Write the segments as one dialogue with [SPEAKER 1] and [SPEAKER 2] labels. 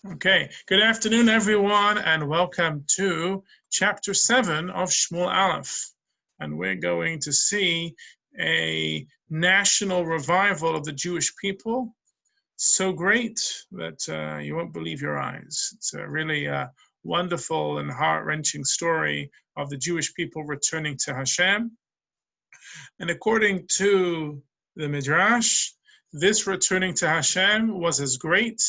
[SPEAKER 1] Okay, good afternoon, everyone, and welcome to chapter 7 of Shmuel Aleph. And we're going to see a national revival of the Jewish people. So great that you won't believe your eyes. It's a really wonderful and heart-wrenching story of the Jewish people returning to Hashem. And according to the Midrash, this returning to Hashem was as great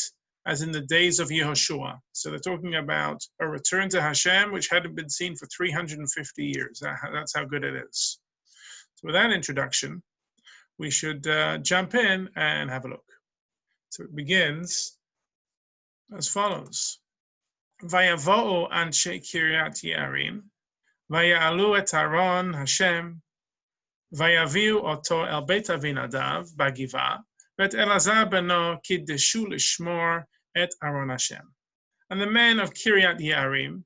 [SPEAKER 1] as in the days of Yehoshua. So they're talking about a return to Hashem, which hadn't been seen for 350 years. That's how good it is. So with that introduction, we should jump in and have a look. So it begins as follows. Vayavo'u anshe Kiryat Ye'arim, vaya'alu et Aaron Hashem, vayaviu oto el Beit Avinadav b'giva, v'et Elazar beno kiddeshu lishmor et Aaron Hashem. And the men of Kiryat Ye'arim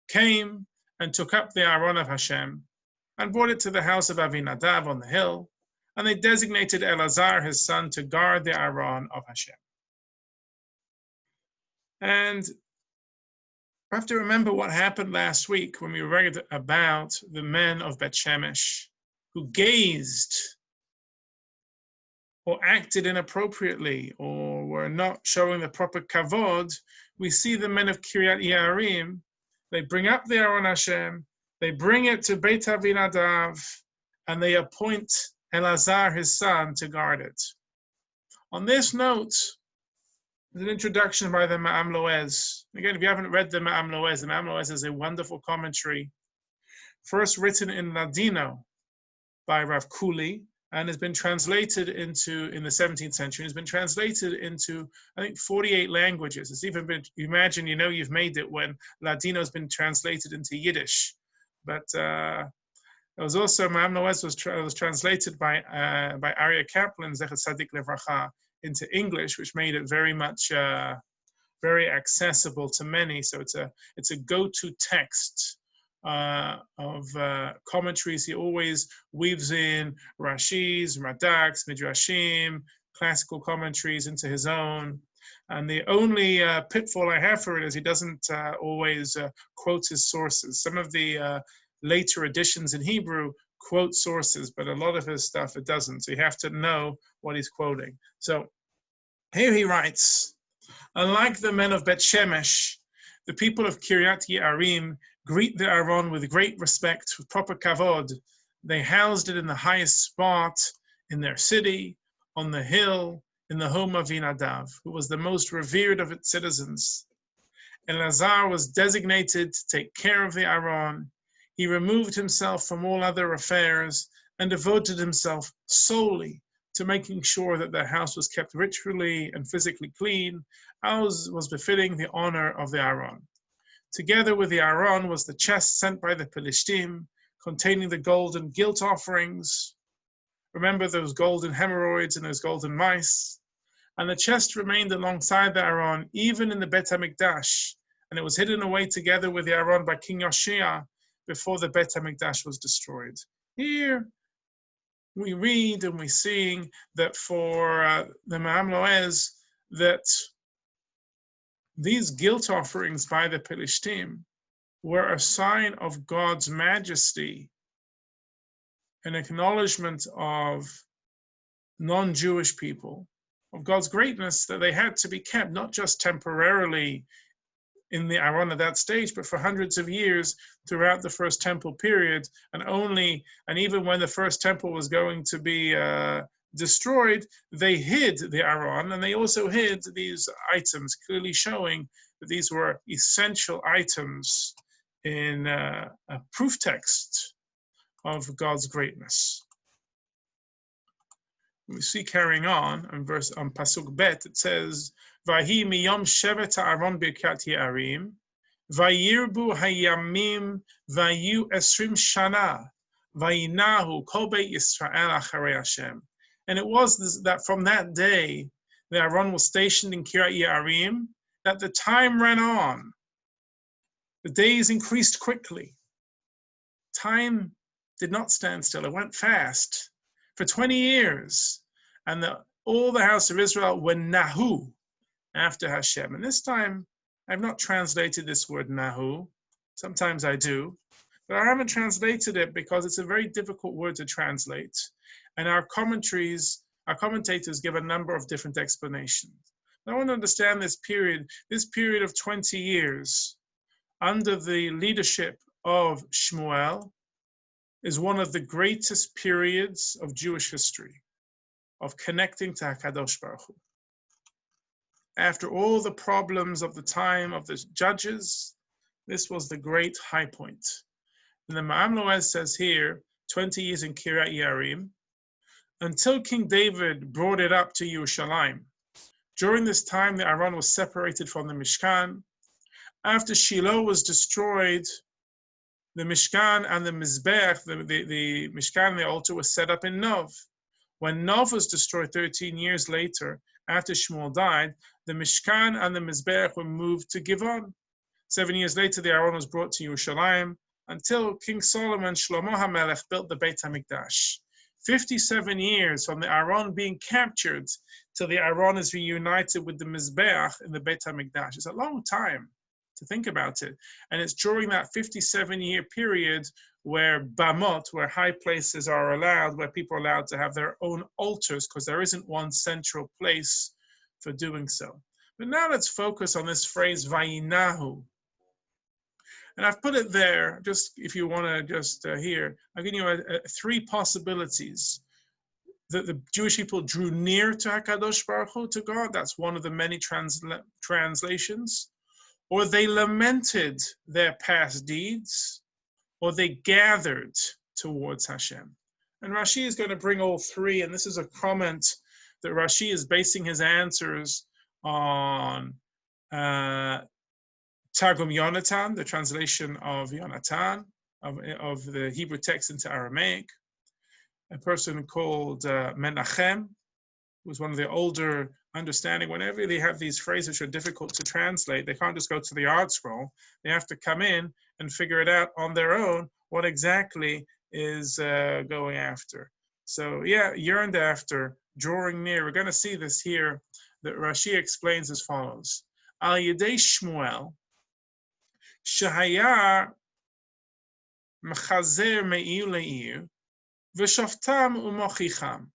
[SPEAKER 1] came and took up the Aaron of Hashem and brought it to the house of Avinadav on the hill, and they designated Elazar his son to guard the Aaron of Hashem. And I have to remember what happened last week when we read about the men of Bet Shemesh who gazed or acted inappropriately or were not showing the proper kavod. We see the men of Kiryat Ye'arim, they bring up the Aaron Hashem, they bring it to Beit Avinadav, and they appoint Elazar, his son, to guard it. On this note, there's an introduction by the Ma'am Loez. Again, if you haven't read the Ma'am Loez is a wonderful commentary, first written in Ladino by Rav Kuli, and has been translated into, in the 17th century, has been translated into, I think, 48 languages. It's even been, you imagine, you've made it when Ladino has been translated into Yiddish. But it was also, Ma'am Loez was translated by Aryeh Kaplan, Zecher Tzadik Levracha, into English, which made it very much, very accessible to many. So it's a go-to text of commentaries. He always weaves in Rashis, Radaks, Midrashim, classical commentaries into his own. And the only pitfall I have for it is he doesn't always quote his sources. Some of the later editions in Hebrew quote sources, but a lot of his stuff it doesn't. So you have to know what he's quoting. So here he writes, unlike the men of Bet Shemesh, the people of Kiryat Ye'arim greet the Aaron with great respect, with proper kavod. They housed it in the highest spot in their city, on the hill, in the home of Avinadav, who was the most revered of its citizens. Elazar was designated to take care of the Aaron. He removed himself from all other affairs and devoted himself solely to making sure that their house was kept ritually and physically clean, as was befitting the honor of the Aaron. Together with the Aaron was the chest sent by the Pelishtim, containing the golden guilt offerings. Remember those golden hemorrhoids and those golden mice? And the chest remained alongside the Aaron, even in the Bet HaMikdash, and it was hidden away together with the Aaron by King Yoshia before the Bet HaMikdash was destroyed. Here we read and we see that for the Ma'am Loez, that these guilt offerings by the Pelishtim were a sign of God's majesty, an acknowledgement of non-Jewish people, of God's greatness, that they had to be kept, not just temporarily in the Aaron at that stage, but for hundreds of years throughout the First Temple period, and even when the First Temple was going to be destroyed, they hid the Aaron, and they also hid these items, clearly showing that these were essential items in a proof text of God's greatness. We see carrying on Pasuk Bet, it says, Vahi miyom shevet ha'aron birkat ye'arim, vayirbu hayamim vayu esrim shana, vayinahu kol beit Yisrael acharei Hashem. And it was that from that day, the Aaron was stationed in Kiryat Ye'arim, that the time ran on. The days increased quickly. Time did not stand still, it went fast. For 20 years, and all the house of Israel were nahu. after Hashem. And this time, I've not translated this word nahu. Sometimes I do, but I haven't translated it because it's a very difficult word to translate. And our commentators give a number of different explanations. I want to understand this period of 20 years under the leadership of Shmuel is one of the greatest periods of Jewish history, of connecting to HaKadosh Baruch Hu. After all the problems of the time of the judges, this was the great high point. And the Ma'am Loez says here, 20 years in Kiryat Yearim, until King David brought it up to Yerushalayim. During this time, the Aron was separated from the Mishkan. After Shiloh was destroyed, the Mishkan and the Mizbech, the Mishkan and the altar was set up in Nov. When Nov was destroyed 13 years later, after Shmuel died, the Mishkan and the Mizbech were moved to Givon. 7 years later, the Aron was brought to Yerushalayim until King Solomon, Shlomo HaMelech, built the Beit HaMikdash. 57 years from the Aron being captured till the Aron is reunited with the Mizbeach in the Beit HaMikdash. It's a long time to think about it. And it's during that 57-year period where Bamot, where high places are allowed, where people are allowed to have their own altars, because there isn't one central place for doing so. But now let's focus on this phrase, Vayinahu. And I've put it there, just if you want to just hear, I've given you three possibilities. That the Jewish people drew near to HaKadosh Baruch Hu, to God. That's one of the many translations. Or they lamented their past deeds, or they gathered towards Hashem. And Rashi is going to bring all three, and this is a comment that Rashi is basing his answers on Targum Yonatan, the translation of Yonatan, of the Hebrew text into Aramaic. A person called Menachem, who was one of the older understanding. Whenever they have these phrases which are difficult to translate, they can't just go to the art scroll. They have to come in and figure it out on their own, what exactly is going after. So yeah, yearned after, drawing near. We're going to see this here, that Rashi explains as follows. Al Yedei Shmuel, Shahaya Mechazer Me'ir Le'ir, V'shoftam U'mochicham.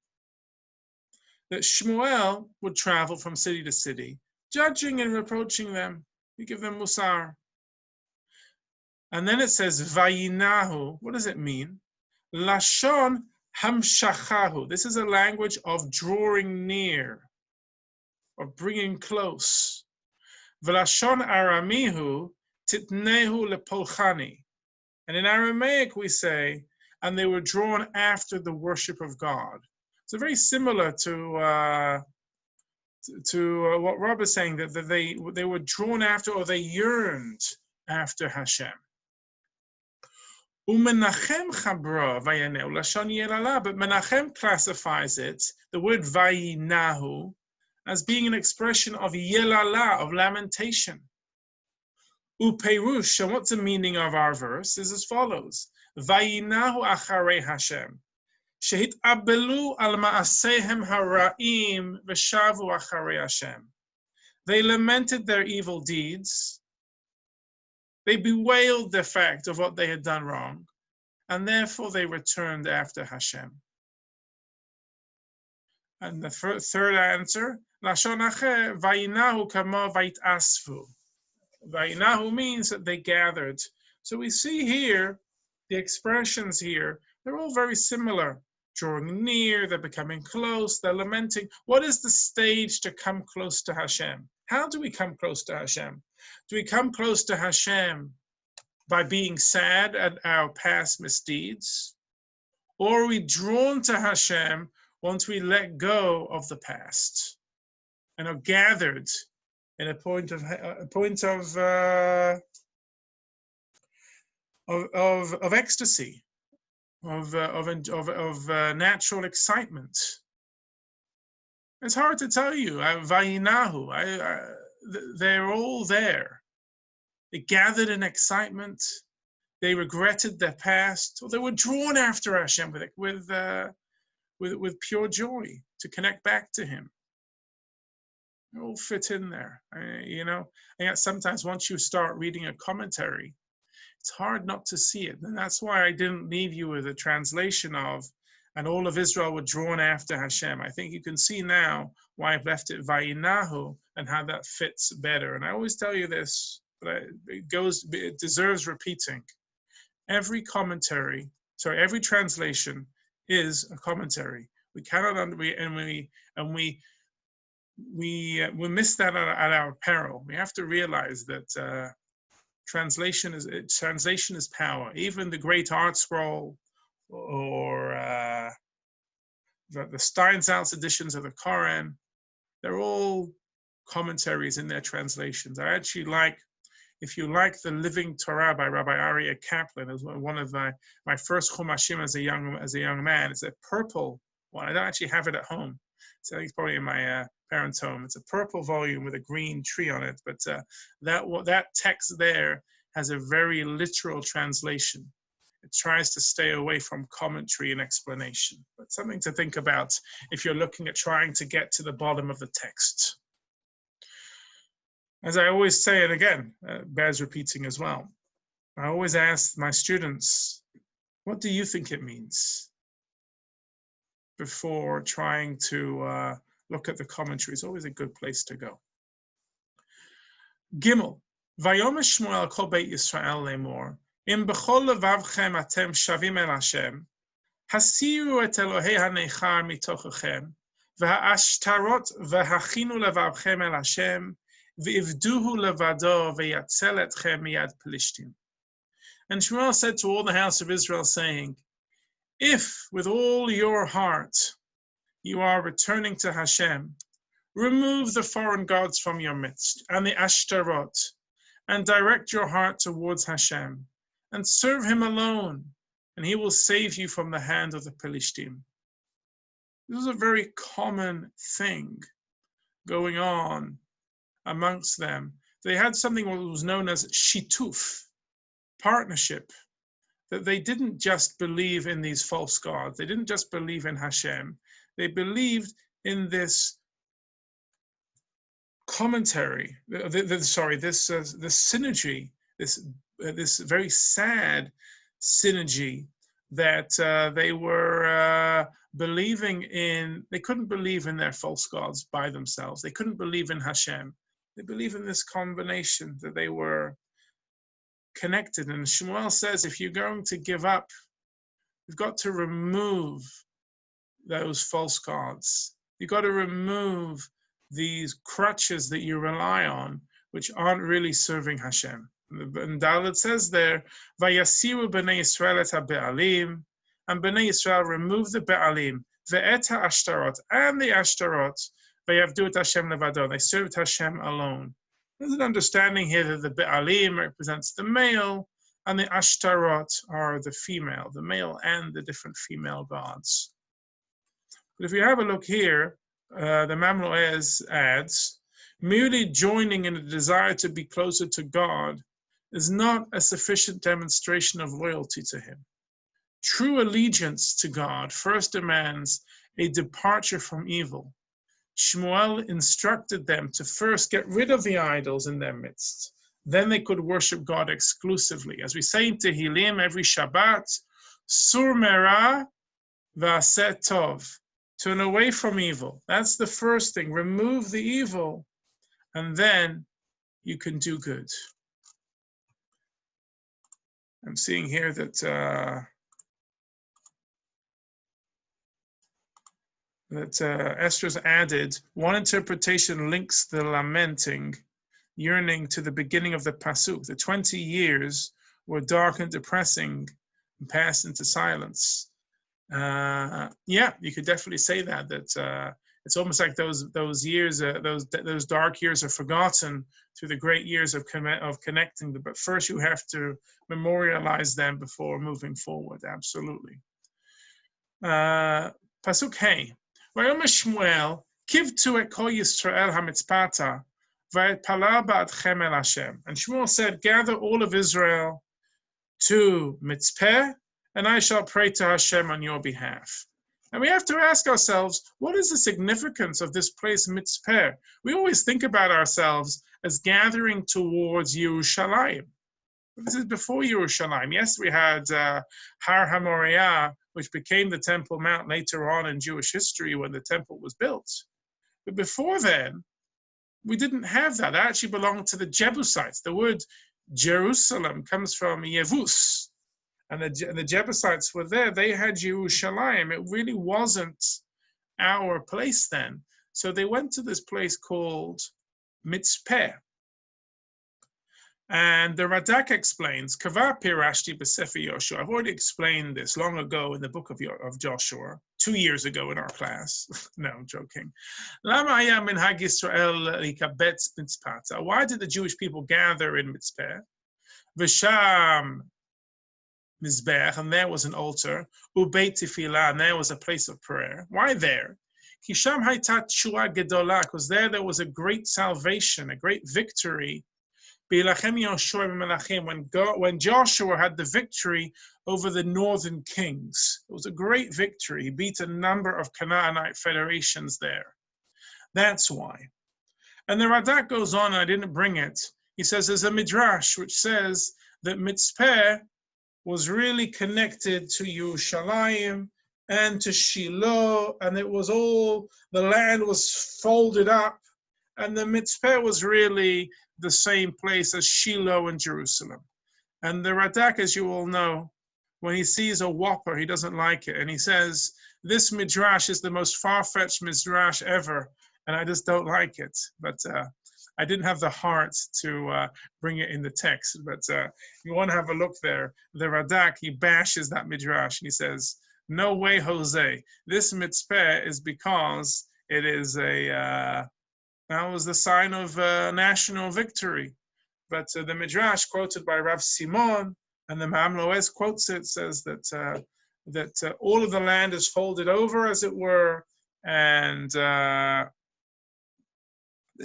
[SPEAKER 1] That Shmuel would travel from city to city, judging and reproaching them. He give them musar. And then it says, Vayinahu. What does it mean? Lashon hamshachahu. This is a language of drawing near, of bringing close. V'lashon aramihu titnehu lepolchani. And in Aramaic we say, and they were drawn after the worship of God. So very similar to what Rob is saying, that they were drawn after, or they yearned after Hashem. Umenachem chabra vayaneu lashon yelala, but Menachem classifies it, the word vayinahu, as being an expression of yelala, of lamentation. Uperush, and what's the meaning of our verse, is as follows: Vayinahu acharei Hashem, shehit abelu al ma'asehem haraim v'shavu acharei Hashem. They lamented their evil deeds. They bewailed the fact of what they had done wrong, and therefore they returned after Hashem. And the third answer, lashon acher, vayinahu kamo vaytasfu. Vayinahu means that they gathered. So we see here, the expressions here, they're all very similar. Drawing near, they're becoming close, they're lamenting. What is the stage to come close to Hashem? How do we come close to Hashem? Do we come close to Hashem by being sad at our past misdeeds? Or are we drawn to Hashem once we let go of the past and are gathered in a point of ecstasy, of natural excitement? It's hard to tell you. Vayinahu, they're all there. They gathered in excitement. They regretted their past, or they were drawn after Hashem with pure joy to connect back to Him. They all fit in there, you know. And yet sometimes once you start reading a commentary, it's hard not to see it. And that's why I didn't leave you with a translation of, and all of Israel were drawn after Hashem. I think you can see now why I've left it Vayinahu and how that fits better. And I always tell you this, but it deserves repeating. Every translation is a commentary. We cannot, we miss that at our peril. We have to realize that translation is power. Even the Great Art Scroll or the Steinsaltz editions of the Koran, they're all commentaries in their translations. I actually like, if you like the Living Torah by Rabbi Aryeh Kaplan, it was one of my first chumashim as a young man. It's a purple one. I don't actually have it at home. So I think it's probably in my parents' home. It's a purple volume with a green tree on it. But that text there has a very literal translation. It tries to stay away from commentary and explanation. But something to think about if you're looking at trying to get to the bottom of the text. As I always say, and again, bears repeating as well, I always ask my students, what do you think it means? Before trying to look at the commentary. It's always a good place to go. Gimel, Vayomer Shmuel kol beit Yisrael lemor, im b'chol levavchem atem shavim el Hashem, hasiru et Elohei hanechar mitochechem, v'ha'ashtarot v'hachinu levavchem el Hashem, v'ivduhu levado v'yatzel etchem miyad Pelishtim. And Shmuel said to all the house of Israel, saying, if with all your heart you are returning to Hashem, remove the foreign gods from your midst and the Ashtarot, and direct your heart towards Hashem, and serve him alone, and he will save you from the hand of the Pelishtim. This is a very common thing going on amongst them. They had something that was known as shituf, partnership, that they didn't just believe in these false gods. They didn't just believe in Hashem. They believed in this commentary, this synergy, this very sad synergy that they were believing in. They couldn't believe in their false gods by themselves. They couldn't believe in Hashem. They believed in this combination that they were connected. And Shmuel says, if you're going to give up, you've got to remove those false gods. You've got to remove these crutches that you rely on, which aren't really serving Hashem. And Dalet says there, Vayasiru b'nei Yisrael et ha'be'alim, and b'nei Yisrael remove the be'alim, ve'et ha'ashtarot, and the ashtarot, vayavdu et Hashem levado, they served Hashem alone. There's an understanding here that the Be'alim represents the male and the Ashtarot are the female, the male and the different female gods. But if you have a look here, the Mamloez adds, merely joining in a desire to be closer to God is not a sufficient demonstration of loyalty to him. True allegiance to God first demands a departure from evil. Shmuel instructed them to first get rid of the idols in their midst. Then they could worship God exclusively. As we say in Tehillim every Shabbat, Sur Merah v'aseh tov, turn away from evil. That's the first thing. Remove the evil, and then you can do good. I'm seeing here that Esther's added, one interpretation links the lamenting, yearning to the beginning of the Pasuk. The 20 years were dark and depressing and passed into silence. Yeah, you could definitely say that it's almost like those years, those dark years are forgotten through the great years of connecting them. But first you have to memorialize them before moving forward, absolutely. Pasuk Hey. Vayomer Shmuel, kivtu et kol Yisrael hamitzpata, va'etpalah ba'adchem el Hashem. And Shmuel said, gather all of Israel to Mitzpeh, and I shall pray to Hashem on your behalf. And we have to ask ourselves, what is the significance of this place, Mitzpeh? We always think about ourselves as gathering towards Yerushalayim. This is before Yerushalayim. Yes, we had Har HaMoriah, which became the Temple Mount later on in Jewish history when the temple was built. But before then, we didn't have that. That actually belonged to the Jebusites. The word Jerusalem comes from Yevus. And the Jebusites were there. They had Yerushalayim. It really wasn't our place then. So they went to this place called Mitzpeh. And the Radak explains, Kavar Pirashti B'Sefer Yoshua. I've already explained this long ago in the book of Joshua, 2 years ago in our class. No, I'm joking. Lama haya minhag Yisrael likabetz mitzpata. Why did the Jewish people gather in Mitzpeh? V'sham Mizbech, and there was an altar. Ubeit Tefillah, and there was a place of prayer. Why there? Kisham haytat shua gedolah, because there was a great salvation, a great victory. When Joshua had the victory over the northern kings, it was a great victory. He beat a number of Canaanite federations there. That's why. And the Radak goes on, I didn't bring it. He says there's a midrash which says that Mitzpeh was really connected to Yerushalayim and to Shiloh, and it was all, the land was folded up, and the Mitzpeh was really the same place as Shiloh in Jerusalem. And the Radak, as you all know, when he sees a whopper, he doesn't like it. And he says, this midrash is the most far-fetched midrash ever, and I just don't like it. But I didn't have the heart to bring it in the text. But if you want to have a look there, the Radak, he bashes that midrash. And he says, no way, Jose. This mitzpeh is because it is that was the sign of national victory. But the midrash quoted by Rav Simon, and the Ma'am Loez quotes it, says that all of the land is folded over, as it were, and the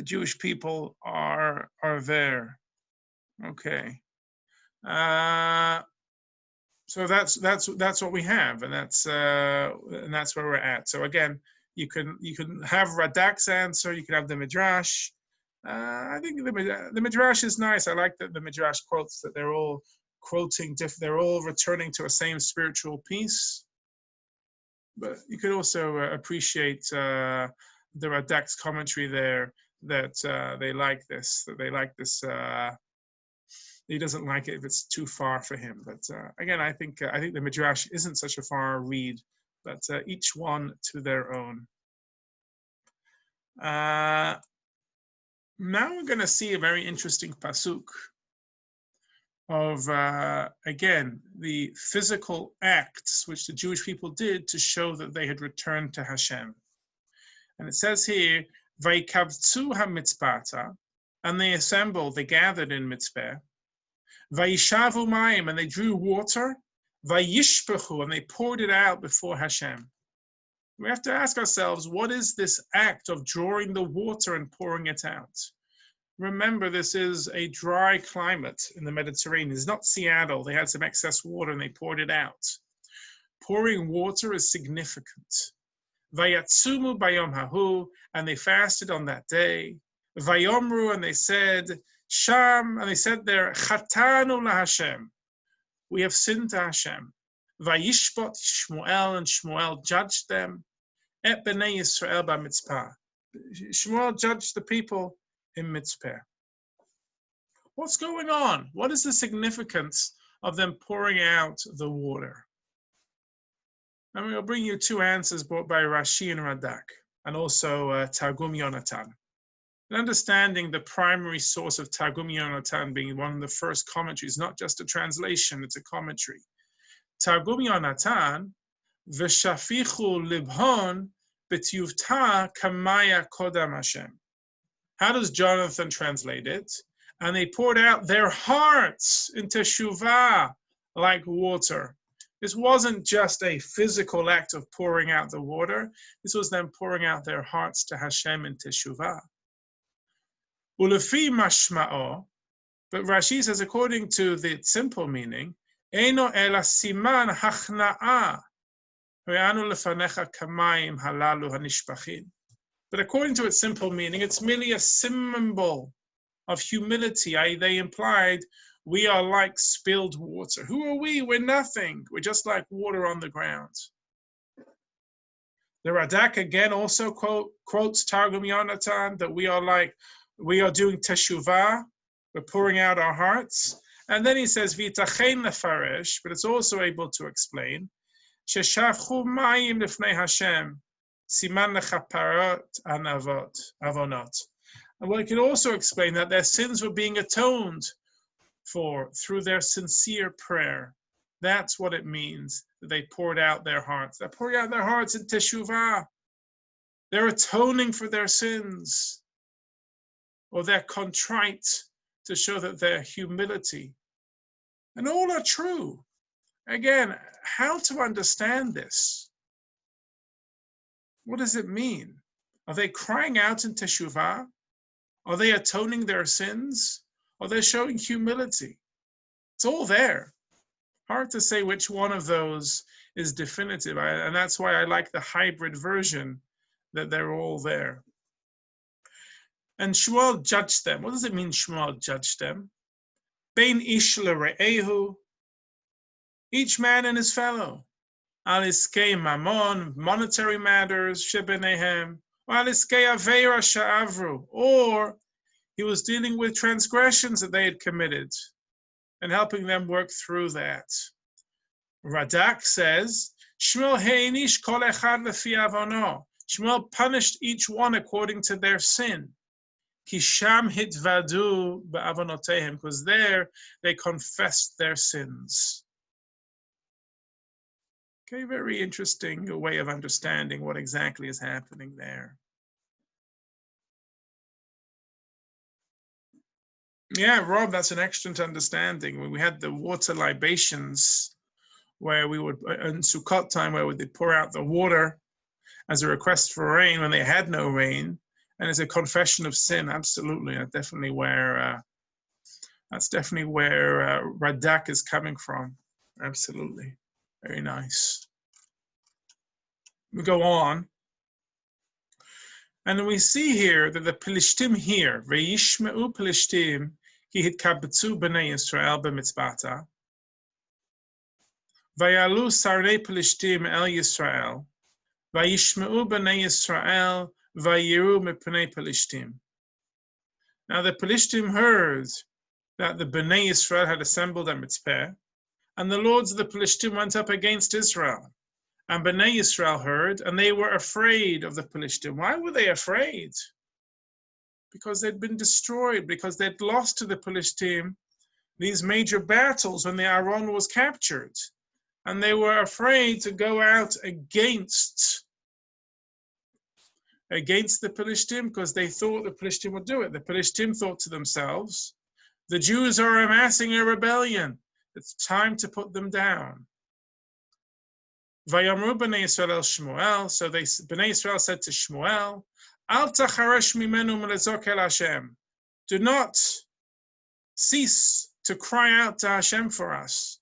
[SPEAKER 1] Jewish people are there. Okay, so that's what we have, and that's where we're at. So again, you can have Radak's answer, you can have the midrash. I think the midrash is nice. I like that the midrash quotes that they're all quoting, they're all returning to a same spiritual piece. But you could also appreciate the Radak's commentary there, that they like this, he doesn't like it if it's too far for him. But again, I think the midrash isn't such a far read, but each one to their own. Now we're going to see a very interesting pasuk of, again, the physical acts which the Jewish people did to show that they had returned to Hashem. And it says here, Vaikavtzu ha-mitzpata, and they assembled, they gathered in Mitzpeh, Vayishavu mayim, and they drew water, Vayishpechu, and they poured it out before Hashem. We have to ask ourselves, what is this act of drawing the water and pouring it out? Remember, this is a dry climate in the Mediterranean. It's not Seattle. They had some excess water and they poured it out. Pouring water is significant. Vayatsumu bayom hahu, and they fasted on that day. Vayomru, and they said, Sham, and they said there, Chatanu la Hashem. We have sinned to Hashem. Vayishpot Shmuel, and Shmuel judged them. Et b'nei Yisrael b'mitzpah. Shmuel judged the people in Mitzpeh. What's going on? What is the significance of them pouring out the water? And we'll bring you two answers brought by Rashi and Radak, and also Targum Yonatan. And understanding the primary source of Targum Yonatan being one of the first commentaries, not just a translation, it's a commentary. Targum Yonatan, V'shafichu libhon b'tyuvta kamaya kodam Hashem. How does Jonathan translate it? And they poured out their hearts into teshuvah like water. This wasn't just a physical act of pouring out the water. This was them pouring out their hearts to Hashem in teshuvah. Ulefi mashma'o, but Rashi says, according to the simple meaning, Eino ela siman hachna'ah. But according to its simple meaning, it's merely a symbol of humility. They implied we are like spilled water. Who are we? We're nothing. We're just like water on the ground. The Radak again also quotes Targum Yonatan that we are doing teshuvah, we're pouring out our hearts. And then he says, V'itachein nefarish, but it's also able to explain, Sheshavchu mayim lifnei Hashem, siman lechaparot avonot. And well, it can also explain that their sins were being atoned for through their sincere prayer. That's what it means that they poured out their hearts. They're pouring out their hearts in teshuvah. They're atoning for their sins. Or they're contrite to show that their humility. And all are true. Again, how to understand this? What does it mean? Are they crying out in teshuvah? Are they atoning their sins? Are they showing humility? It's all there. Hard to say which one of those is definitive. And that's why I like the hybrid version, that they're all there. And Shmuel judged them. What does it mean, Shmuel judged them? Bein ish lere'ehu, each man and his fellow. Al iskei mamon, monetary matters, shebenehem, or al iskei aveira sha'avru, or he was dealing with transgressions that they had committed and helping them work through that. Radak says, Shmuel heinish kol echad lefi avono. Shmuel punished each one according to their sin. Kisham hitvadu ba'avonotehem, because there they confessed their sins. Okay, very interesting way of understanding what exactly is happening there. Yeah, Rob, that's an excellent understanding. When we had the water libations, where we would, in Sukkot time, where they pour out the water as a request for rain when they had no rain, and it's a confession of sin. Absolutely, that's definitely where Radak is coming from. Absolutely, very nice. We go on, and we see here that the Pelishtim here, Ve'yishme'u Pelishtim, ki hitkabetzu b'nei Yisrael b'mitzvata, Vayalu sarnei Pelishtim el Yisrael, Vayishme'u b'nei Yisrael, Vayiru mipnei Pelishtim. Now the Pelishtim heard that the Bnei Yisrael had assembled at Mitzpeh, and the lords of the Pelishtim went up against Israel. And Bnei Yisrael heard, and they were afraid of the Pelishtim. Why were they afraid? Because they'd been destroyed, because they'd lost to the Pelishtim these major battles when the Aron was captured. And they were afraid to go out against the Pelishtim because they thought the Pelishtim would do it. The Pelishtim thought to themselves, the Jews are amassing a rebellion. It's time to put them down. Vayamru b'nei Yisrael el Shmuel, so Bnei Yisrael said to Shmuel, Al tacharesh mimenu melezok el Hashem. Do not cease to cry out to Hashem for us.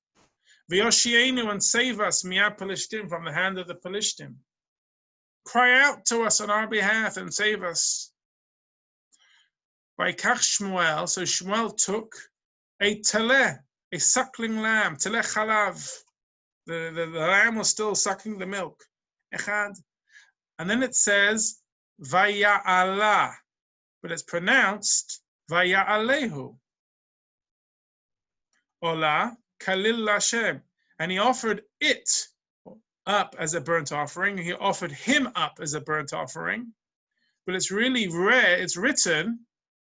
[SPEAKER 1] V'yoshienu, and save us miyad Pelishtim, from the hand of the Pelishtim. Cry out to us on our behalf and save us. By Kach Shmuel, so Shmuel took a teleh, a suckling lamb, teleh chalav. The lamb was still sucking the milk. Echad. And then it says, Vaya'ala, but it's pronounced Vaya'alehu. Ola, Kalil Lashem. And he offered it up as a burnt offering. He offered him up as a burnt offering. But it's really rare, it's written,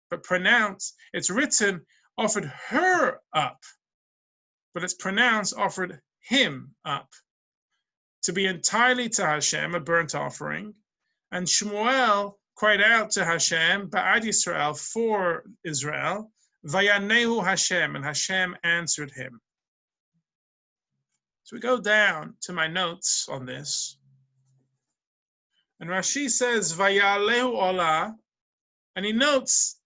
[SPEAKER 1] but pronounced, it's written, offered her up. But it's pronounced, offered him up, to be entirely to Hashem, a burnt offering. And Shmuel cried out to Hashem, Ba'ad Yisrael, for Israel, Vayanehu Hashem, and Hashem answered him. So we go down to my notes on this. And Rashi says, Vayalehu Olah, and he notes,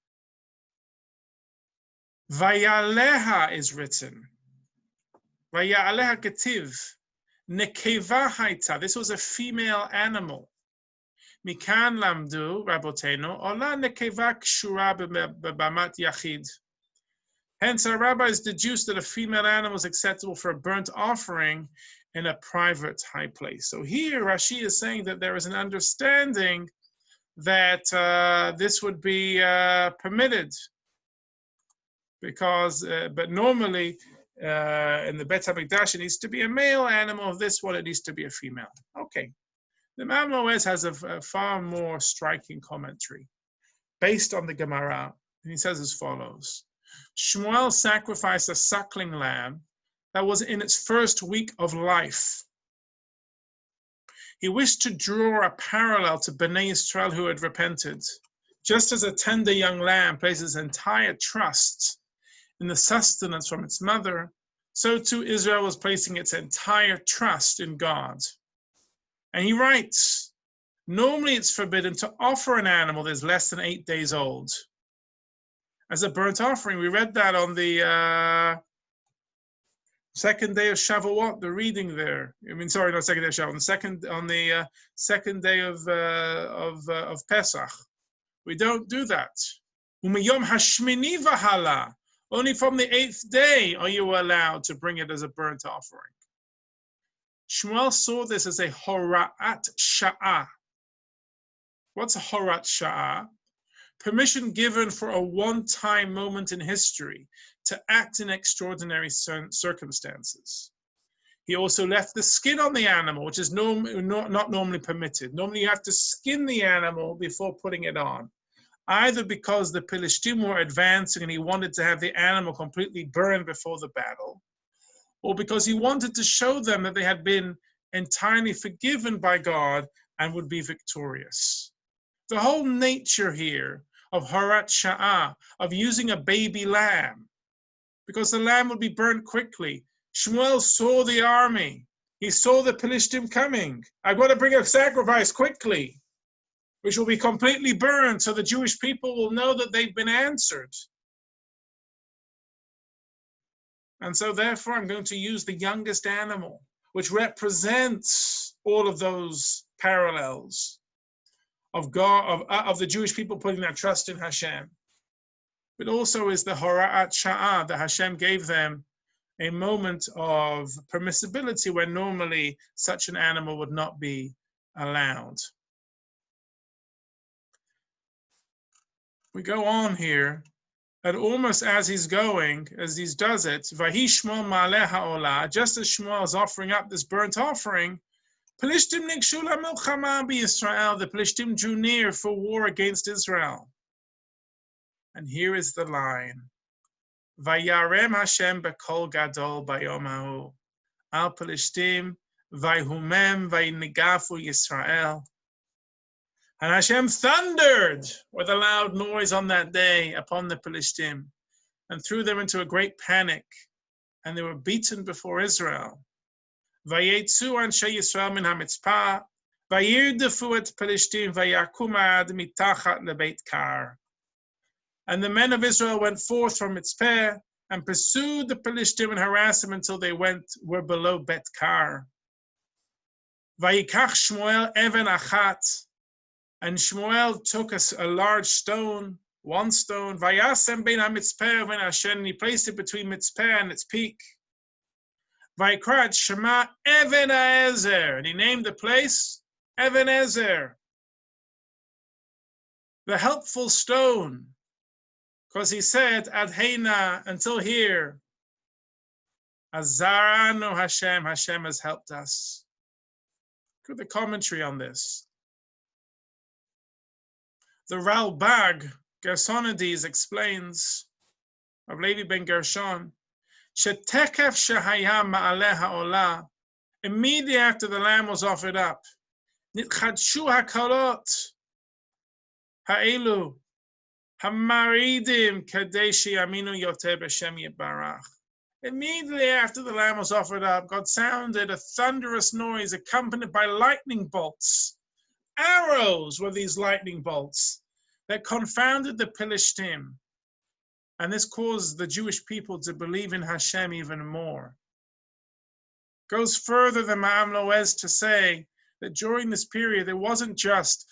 [SPEAKER 1] Vayaleha is written. Vayaleha ketiv. Nekeva haita. This was a female animal. Mikan lamdu rabotenu ola nekeva kshura bebamat yachid. Hence, our rabbis deduced that a female animal is acceptable for a burnt offering in a private high place. So here, Rashi is saying that there is an understanding that this would be permitted, because, but normally in the Bet HaMikdash, it needs to be a male animal. Of this one, it needs to be a female. Okay. The Imam Loez has a far more striking commentary based on the Gemara, and he says as follows. Shmuel sacrificed a suckling lamb that was in its first week of life. He wished to draw a parallel to Bnei Yisrael who had repented. Just as a tender young lamb places entire trust in the sustenance from its mother, so too Israel was placing its entire trust in God. And he writes, normally it's forbidden to offer an animal that is less than 8 days old as a burnt offering. We read that on the second day of Shavuot, the reading there. I mean, sorry, not second day of Shavuot, on the second day of Pesach. We don't do that. Umiyom hashmini v'hala. Only from the 8th day are you allowed to bring it as a burnt offering. Shmuel saw this as a hora'at sha'ah. What's a hora'at sha'ah? Permission given for a one-time moment in history to act in extraordinary circumstances. He also left the skin on the animal, which is not normally permitted. Normally you have to skin the animal before putting it on, either because the Philistine were advancing and he wanted to have the animal completely burned before the battle, or because he wanted to show them that they had been entirely forgiven by God and would be victorious. The whole nature here of Horat Sha'ah, of using a baby lamb, because the lamb would be burnt quickly. Shmuel saw the army. He saw the Philistine coming. I've got to bring a sacrifice quickly, which will be completely burned, so the Jewish people will know that they've been answered. And so therefore I'm going to use the youngest animal, which represents all of those parallels of God, of the Jewish people putting their trust in Hashem. But also is the Hora'at Sha'ah that Hashem gave them, a moment of permissibility where normally such an animal would not be allowed. We go on here, and almost as he's going, as he does it, Vahi Shmuel Ma'aleh Ha'olah, just as Shmuel is offering up this burnt offering, Pelishtim nikshu lamilchama b'Yisrael, the Pelishtim drew near for war against Israel. And here is the line, Vayarem Hashem bekol gadol bayom ha'u, al Pelishtim vayhumem vaynigafu Yisrael. And Hashem thundered with a loud noise on that day upon the Pelishtim and threw them into a great panic, and they were beaten before Israel. Vayetzu anshe Yisrael min hamitzpah, vayirdefu et Pelishtim vayakum ad mitachat lebeit kar. And the men of Israel went forth from Mitzpeh and pursued the Pelishtim and harassed them until they were below Bet Kar. Vayikach Shmuel even achat. And Shmuel took a large stone, one stone, Vayasem bein ha-mitzpeh u'bein Hashem, and he placed it between Mitzpeh and its peak. Vayikra Shema Evenezer, and he named the place Evenezer, the helpful stone, because he said, Adheina, until here, Azaranu Hashem, Hashem has helped us. Look at the commentary on this. The Ralbag, Gersonides, explains, of Levi ben Gershon, Shetekef shehaya ma'aleh ha'olah, immediately after the lamb was offered up, Nitchadshu hakalot ha'elu, hamaridim kadeshi aminu yoter b'shem yibarach. Immediately after the lamb was offered up, God sounded a thunderous noise accompanied by lightning bolts. Arrows were these lightning bolts that confounded the Philistine. And this caused the Jewish people to believe in Hashem even more. Goes further than Ma'am Loez to say that during this period, there wasn't just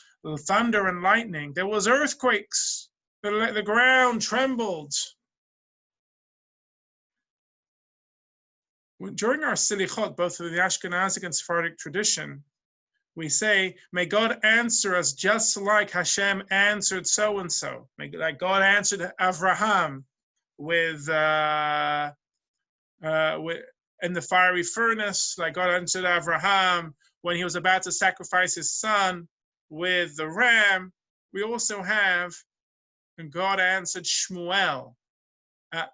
[SPEAKER 1] thunder and lightning. There was earthquakes. The ground trembled. During our Silichot, both of the Ashkenazic and Sephardic tradition, we say, may God answer us just like Hashem answered so-and-so. Like God answered Avraham with in the fiery furnace, like God answered Avraham when he was about to sacrifice his son with the ram. We also have, and God answered Shmuel at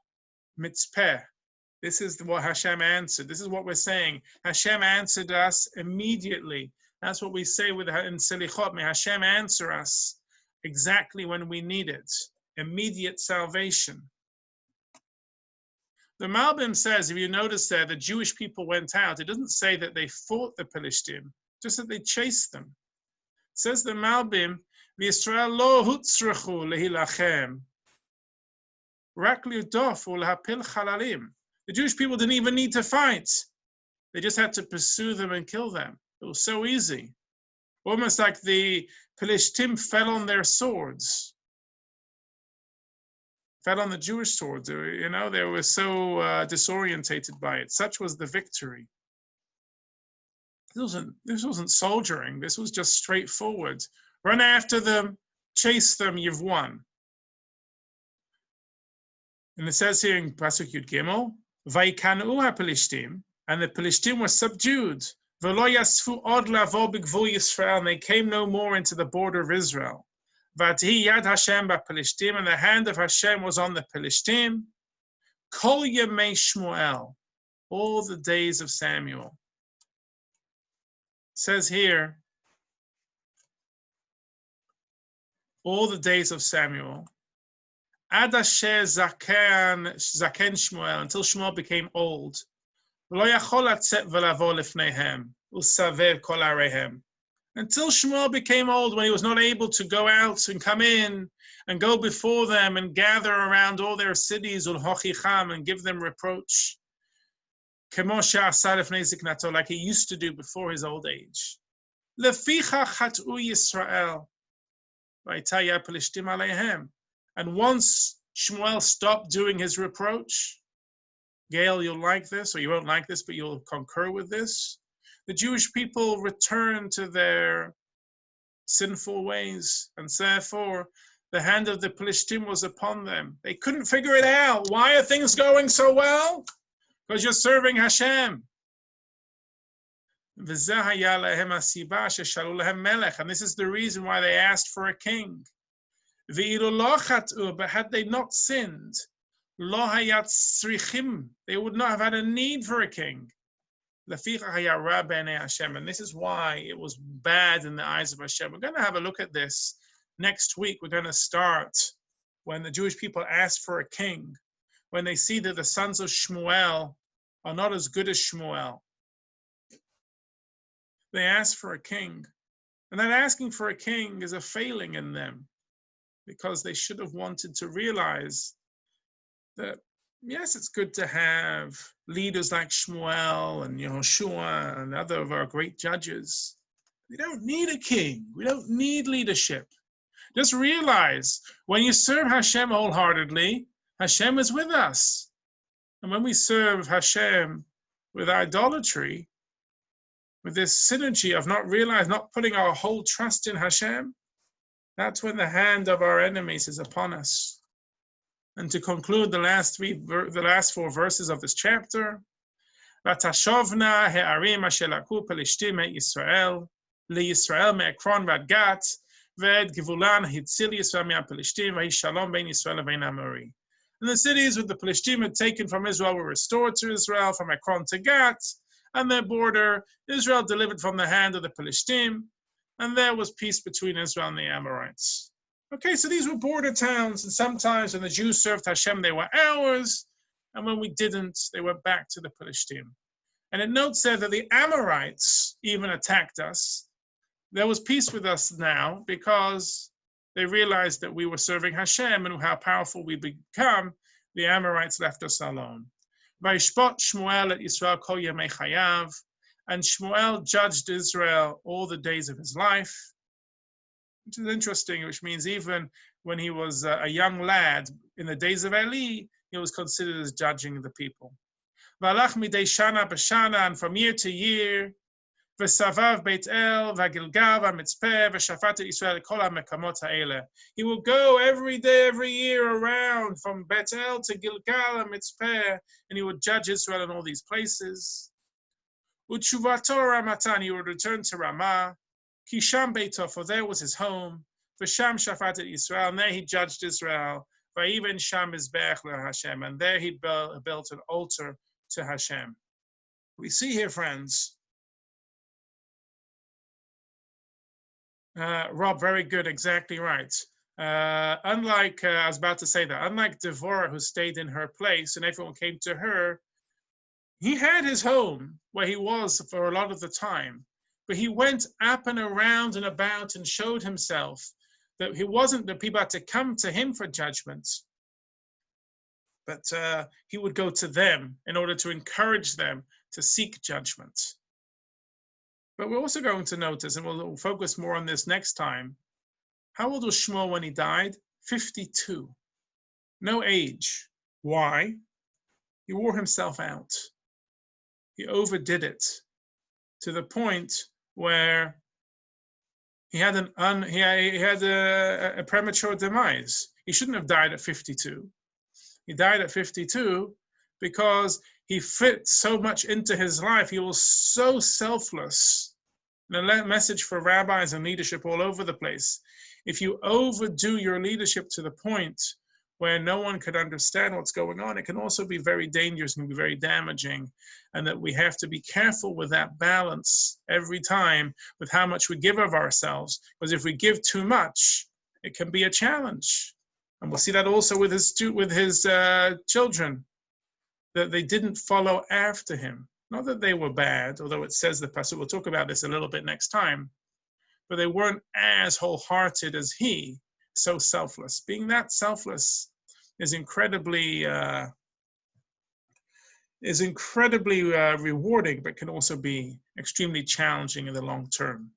[SPEAKER 1] Mitzpeh. This is what Hashem answered. This is what we're saying. Hashem answered us immediately. That's what we say in Selichot. May Hashem answer us exactly when we need it. Immediate salvation. The Malbim says, if you notice there, the Jewish people went out. It doesn't say that they fought the Pelishtim, just that they chased them. It says the Malbim, V'Yisrael lo hutzrechu lehilachem, rak li'udof u'lehapil chalalim. The Jewish people didn't even need to fight. They just had to pursue them and kill them. It was so easy. Almost like the Pelishtim fell on their swords. Fell on the Jewish swords. You know, they were so disorientated by it. Such was the victory. This wasn't soldiering. This was just straightforward. Run after them, chase them, you've won. And it says here in Pasuk Yud Gimel, Vaikanu ha-Pelishtim, and the Pelishtim were subdued. V'lo yasfu od lavo b'gvul Yisrael, and they came no more into the border of Israel. V'atihi yad Hashem ba-Pelishtim, and the hand of Hashem was on the Pelishtim. Kol yemei Shmuel, all the days of Samuel. It says here, all the days of Samuel. Ad asher zaken Shmuel, until Shmuel became old. V'lo yachol latzet v'lavo lifneihem, u'saver kol areihem. Until Shmuel became old, when he was not able to go out and come in and go before them and gather around all their cities, ulhochicham, and give them reproach. Kemo she'asa lifnei ziknato, like he used to do before his old age. Leficha chat'u Yisrael, v'ayta Pelishtim aleihem. And once Shmuel stopped doing his reproach, Gail, you'll like this, or you won't like this, but you'll concur with this. The Jewish people returned to their sinful ways, and therefore the hand of the Pelishtim was upon them. They couldn't figure it out. Why are things going so well? Because you're serving Hashem. And this is the reason why they asked for a king. But had they not sinned, they would not have had a need for a king. And this is why it was bad in the eyes of Hashem. We're going to have a look at this next week. We're going to start when the Jewish people ask for a king, when they see that the sons of Shmuel are not as good as Shmuel. They ask for a king. And that asking for a king is a failing in them, because they should have wanted to realize that, yes, it's good to have leaders like Shmuel and Yehoshua and other of our great judges. We don't need a king. We don't need leadership. Just realize, when you serve Hashem wholeheartedly, Hashem is with us. And when we serve Hashem with idolatry, with this synergy of not putting our whole trust in Hashem, that's when the hand of our enemies is upon us. And to conclude the last 4 verses of this chapter, Vatashovna he'arim asher laku Pelishtim et Yisrael, liYisrael me'Ekron v'ad Gat, v'ed Givulan hitzil Yisrael me'Pelishtim, v'hi shalom bein Yisrael v'bein Amori. And the cities which the Pelishtim had taken from Israel were restored to Israel, from Ekron to Gat, and their border Israel delivered from the hand of the Pelishtim, and there was peace between Israel and the Amorites. Okay, so these were border towns, and sometimes when the Jews served Hashem, they were ours, and when we didn't, they went back to the Pelishtim. And it notes there that the Amorites even attacked us. There was peace with us now because they realized that we were serving Hashem and how powerful we become. The Amorites left us alone. Vayishpot Shmuel et Yisrael kol yemei chayav. And Shmuel judged Israel all the days of his life, which is interesting, which means even when he was a young lad in the days of Eli, he was considered as judging the people. V'alach midei shana b'shana, and from year to year, v'savav Beit El, v'gilgal, v'mitzpeh, v'shafat Yisrael kol ha'mekamot ha'eleh. He will go every day, every year around from Beit El to Gilgal and Mitzpeh, and he would judge Israel in all these places. Utshuvato Ramatan, he would return to Ramah. Kisham Beito, for there was his home. V'sham shafat Yisrael, and there he judged Israel. V'yiven sham mizbeach leHashem, and there he built an altar to Hashem. We see here, friends. Rob, very good, exactly right. Unlike, I was about to say that, unlike Devorah, who stayed in her place and everyone came to her, he had his home where he was for a lot of the time, but he went up and around and about and showed himself that he wasn't the people had to come to him for judgment, but he would go to them in order to encourage them to seek judgment. But we're also going to notice, and we'll focus more on this next time, how old was Shmuel when he died? 52. No age. Why? He wore himself out. He overdid it to the point where he had a premature demise. He shouldn't have died at 52. He died at 52 because he fit so much into his life. He was so selfless. And a message for rabbis and leadership all over the place. If you overdo your leadership to the point where no one could understand what's going on, it can also be very dangerous and be very damaging. And that we have to be careful with that balance every time with how much we give of ourselves. Because if we give too much, it can be a challenge. And we'll see that also with his children, that they didn't follow after him. Not that they were bad, although it says the pasuk, we'll talk about this a little bit next time, but they weren't as wholehearted as he, so selfless. Being that selfless is incredibly rewarding, but can also be extremely challenging in the long term.